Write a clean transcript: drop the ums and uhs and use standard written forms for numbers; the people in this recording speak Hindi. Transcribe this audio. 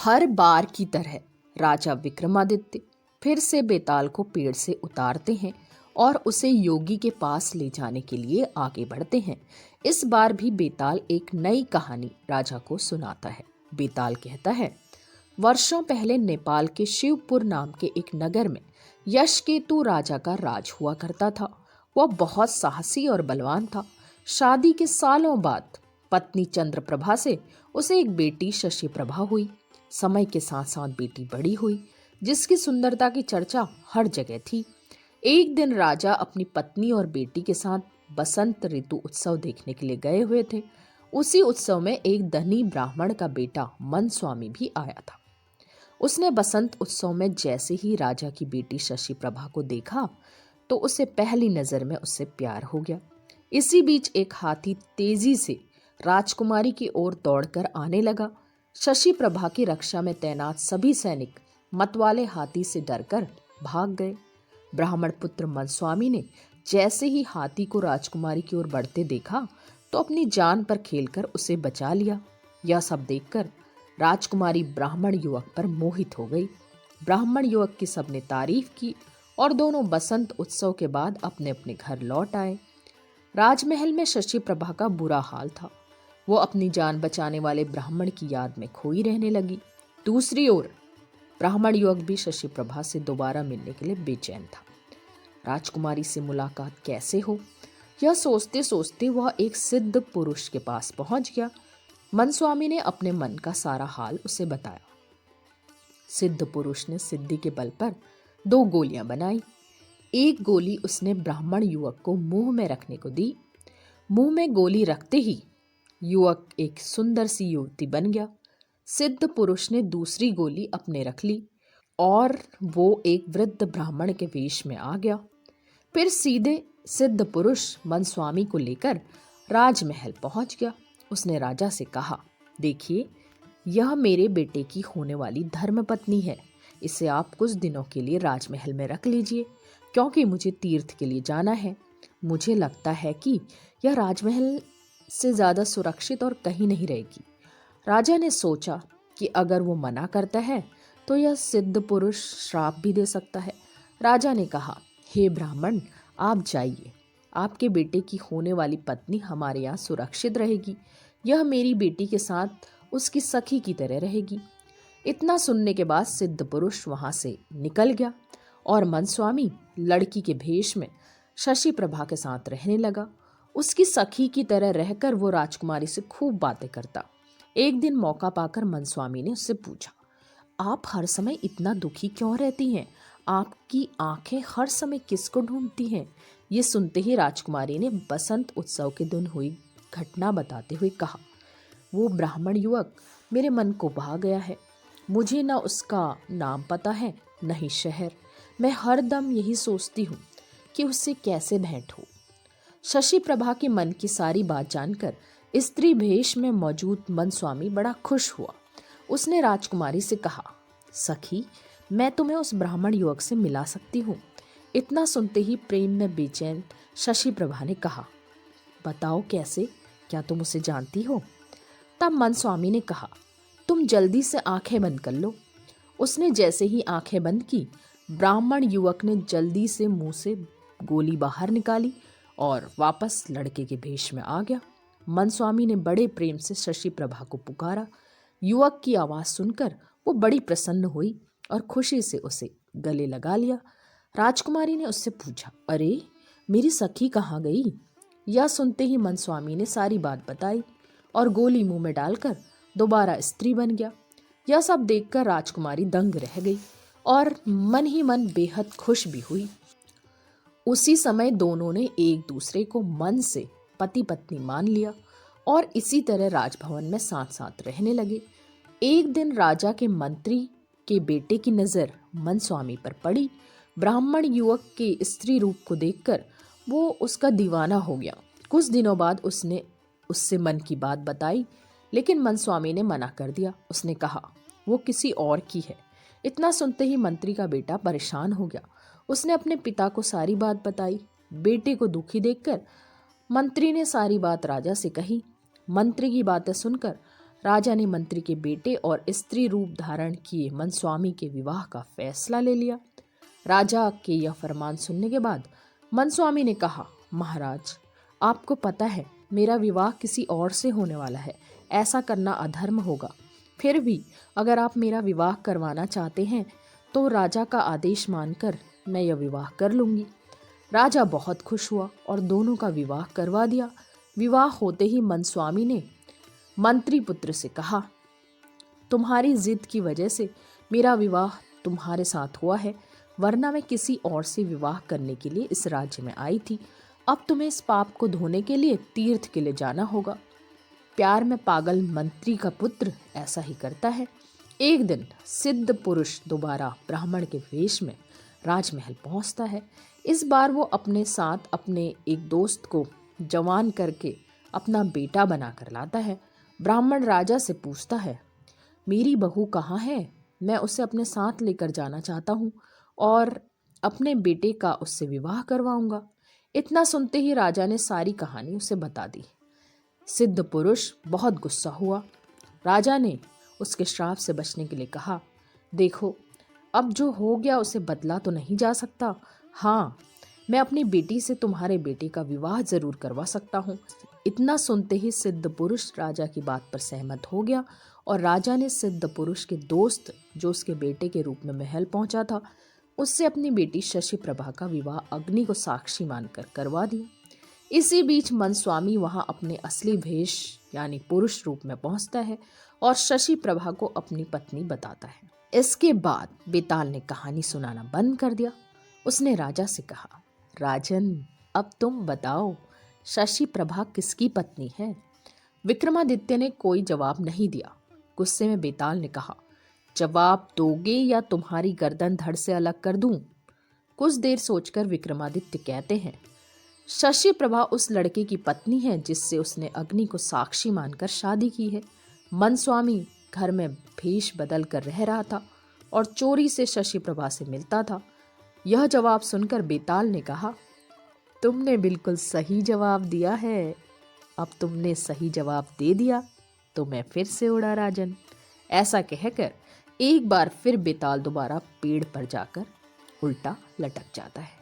हर बार की तरह राजा विक्रमादित्य फिर से बेताल को पेड़ से उतारते हैं और उसे योगी के पास ले जाने के लिए आगे बढ़ते हैं। इस बार भी बेताल एक नई कहानी राजा को सुनाता है। बेताल कहता है, वर्षों पहले नेपाल के शिवपुर नाम के एक नगर में यशकेतु राजा का राज हुआ करता था। वह बहुत साहसी और बलवान था। शादी के सालों बाद पत्नी चंद्रप्रभा से उसे एक बेटी शशिप्रभा हुई। समय के साथ साथ बेटी बड़ी हुई, जिसकी सुंदरता की चर्चा हर जगह थी। एक दिन राजा अपनी पत्नी और बेटी के साथ बसंत ऋतु उत्सव देखने के लिए गए हुए थे। उसी उत्सव में एक धनी ब्राह्मण का बेटा मनस्वामी भी आया था। उसने बसंत उत्सव में जैसे ही राजा की बेटी शशिप्रभा को देखा तो उसे पहली नजर में उससे प्यार हो गया। इसी बीच एक हाथी तेजी से राजकुमारी की ओर दौड़कर आने लगा। शशिप्रभा की रक्षा में तैनात सभी सैनिक मतवाले हाथी से डरकर भाग गए। ब्राह्मण पुत्र मनस्वामी ने जैसे ही हाथी को राजकुमारी की ओर बढ़ते देखा तो अपनी जान पर खेलकर उसे बचा लिया। यह सब देखकर राजकुमारी ब्राह्मण युवक पर मोहित हो गई। ब्राह्मण युवक की सबने तारीफ की और दोनों बसंत उत्सव के बाद अपने अपने घर लौट आए। राजमहल में शशिप्रभा का बुरा हाल था। वो अपनी जान बचाने वाले ब्राह्मण की याद में खोई रहने लगी। दूसरी ओर ब्राह्मण युवक भी शशिप्रभा से दोबारा मिलने के लिए बेचैन था। राजकुमारी से मुलाकात कैसे हो, यह सोचते सोचते वह एक सिद्ध पुरुष के पास पहुंच गया। मनस्वामी ने अपने मन का सारा हाल उसे बताया। सिद्ध पुरुष ने सिद्धि के बल पर 2 गोलियां बनाई। एक गोली उसने ब्राह्मण युवक को मुंह में रखने को दी। मुंह में गोली रखते ही युवक एक सुंदर सी युवती बन गया। सिद्ध पुरुष ने दूसरी गोली अपने रख ली और वो एक वृद्ध ब्राह्मण के वेश में आ गया। फिर सीधे सिद्ध पुरुष मनस्वामी को लेकर राजमहल पहुंच गया। उसने राजा से कहा, देखिए, यह मेरे बेटे की होने वाली धर्मपत्नी है। इसे आप कुछ दिनों के लिए राजमहल में रख लीजिए, क्योंकि मुझे तीर्थ के लिए जाना है। मुझे लगता है कि यह राजमहल से ज्यादा सुरक्षित और कहीं नहीं रहेगी। राजा ने सोचा कि अगर वो मना करता है तो यह सिद्ध पुरुष श्राप भी दे सकता है। राजा ने कहा, हे ब्राह्मण, आप जाइए। आपके बेटे की होने वाली पत्नी हमारे यहाँ सुरक्षित रहेगी। यह मेरी बेटी के साथ उसकी सखी की तरह रहेगी। इतना सुनने के बाद सिद्ध पुरुष वहां से निकल गया और मनस्वामी लड़की के भेष में शशिप्रभा के साथ रहने लगा। उसकी सखी की तरह रहकर वो राजकुमारी से खूब बातें करता। एक दिन मौका पाकर मनस्वामी ने उससे पूछा, आप हर समय इतना दुखी क्यों रहती हैं? आपकी आंखें हर समय किसको ढूंढती हैं? ये सुनते ही राजकुमारी ने बसंत उत्सव के दिन हुई घटना बताते हुए कहा, वो ब्राह्मण युवक मेरे मन को भा गया है। मुझे न उसका नाम पता है, न ही शहर। मैं हर दम यही सोचती हूँ कि उससे कैसे भेंट हो। शशिप्रभा के मन की सारी बात जानकर स्त्री भेष में मौजूद मनस्वामी बड़ा खुश हुआ। उसने राजकुमारी से कहा, सखी, मैं तुम्हें उस ब्राह्मण युवक से मिला सकती हूँ। इतना सुनते ही प्रेम में बेचैन शशिप्रभा ने कहा, बताओ कैसे? क्या तुम उसे जानती हो? तब मनस्वामी ने कहा, तुम जल्दी से आंखें बंद कर लो। उसने जैसे ही आंखें बंद की, ब्राह्मण युवक ने जल्दी से मुंह से गोली बाहर निकाली और वापस लड़के के भेष में आ गया। मनस्वामी ने बड़े प्रेम से शशिप्रभा को पुकारा। युवक की आवाज सुनकर वो बड़ी प्रसन्न हुई और खुशी से उसे गले लगा लिया। राजकुमारी ने उससे पूछा, अरे, मेरी सखी कहाँ गई? यह सुनते ही मनस्वामी ने सारी बात बताई और गोली मुंह में डालकर दोबारा स्त्री बन गया। यह सब देखकर राजकुमारी दंग रह गई और मन ही मन बेहद खुश भी हुई। उसी समय दोनों ने एक दूसरे को मन से पति पत्नी मान लिया और इसी तरह राजभवन में साथ साथ रहने लगे। एक दिन राजा के मंत्री के बेटे की नजर मनस्वामी पर पड़ी। ब्राह्मण युवक के स्त्री रूप को देखकर वो उसका दीवाना हो गया। कुछ दिनों बाद उसने उससे मन की बात बताई, लेकिन मनस्वामी ने मना कर दिया। उसने कहा, वो किसी और की है। इतना सुनते ही मंत्री का बेटा परेशान हो गया। उसने अपने पिता को सारी बात बताई। बेटे को दुखी देखकर मंत्री ने सारी बात राजा से कही। मंत्री की बातें सुनकर राजा ने मंत्री के बेटे और स्त्री रूप धारण किए मनस्वामी के विवाह का फैसला ले लिया। राजा के यह फरमान सुनने के बाद मनस्वामी ने कहा, महाराज, आपको पता है मेरा विवाह किसी और से होने वाला है, ऐसा करना अधर्म होगा। फिर भी अगर आप मेरा विवाह करवाना चाहते हैं तो राजा का आदेश मानकर मैं यह विवाह कर लूंगी। राजा बहुत खुश हुआ और दोनों का विवाह करवा दिया। विवाह होते ही मनस्वामी ने मंत्री पुत्र से कहा, तुम्हारी जिद की वजह से मेरा विवाह तुम्हारे साथ हुआ है, वरना मैं किसी और से विवाह करने के लिए इस राज्य में आई थी। अब तुम्हें इस पाप को धोने के लिए तीर्थ के लिए जाना होगा। प्यार में पागल मंत्री का पुत्र ऐसा ही करता है। एक दिन सिद्ध पुरुष दोबारा ब्राह्मण के वेश में राजमहल पहुंचता है। इस बार वो अपने साथ अपने एक दोस्त को जवान करके अपना बेटा बनाकर लाता है। ब्राह्मण राजा से पूछता है, मेरी बहू कहाँ है? मैं उसे अपने साथ लेकर जाना चाहता हूँ और अपने बेटे का उससे विवाह करवाऊंगा। इतना सुनते ही राजा ने सारी कहानी उसे बता दी। सिद्ध पुरुष बहुत गुस्सा हुआ। राजा ने उसके श्राप से बचने के लिए कहा, देखो, अब जो हो गया उसे बदला तो नहीं जा सकता। हाँ, मैं अपनी बेटी से तुम्हारे बेटे का विवाह जरूर करवा सकता हूँ। इतना सुनते ही सिद्ध पुरुष राजा की बात पर सहमत हो गया और राजा ने सिद्ध पुरुष के दोस्त, जो उसके बेटे के रूप में महल पहुंचा था, उससे अपनी बेटी शशि प्रभा का विवाह अग्नि को साक्षी मानकर करवा दिया। इसी बीच मनस्वामी वहां अपने असली भेष यानी पुरुष रूप में पहुंचता है और शशि प्रभा को अपनी पत्नी बताता है। इसके बाद बेताल ने कहानी सुनाना बंद कर दिया। उसने राजा से कहा, राजन, अब तुम बताओ, शशि प्रभा किसकी पत्नी है? विक्रमादित्य ने कोई जवाब नहीं दिया। गुस्से में बेताल ने कहा, जवाब दोगे या तुम्हारी गर्दन धड़ से अलग कर दूं? कुछ देर सोचकर विक्रमादित्य कहते हैं, शशि प्रभा उस लड़के की पत्नी है जिससे उसने अग्नि को साक्षी मानकर शादी की है। मनस्वामी घर में भेष बदल कर रह रहा था और चोरी से शशि प्रभा से मिलता था। यह जवाब सुनकर बेताल ने कहा, तुमने बिल्कुल सही जवाब दिया है। अब तुमने सही जवाब दे दिया तो मैं फिर से उड़ा राजन। ऐसा कहकर एक बार फिर बेताल दोबारा पेड़ पर जाकर उल्टा लटक जाता है।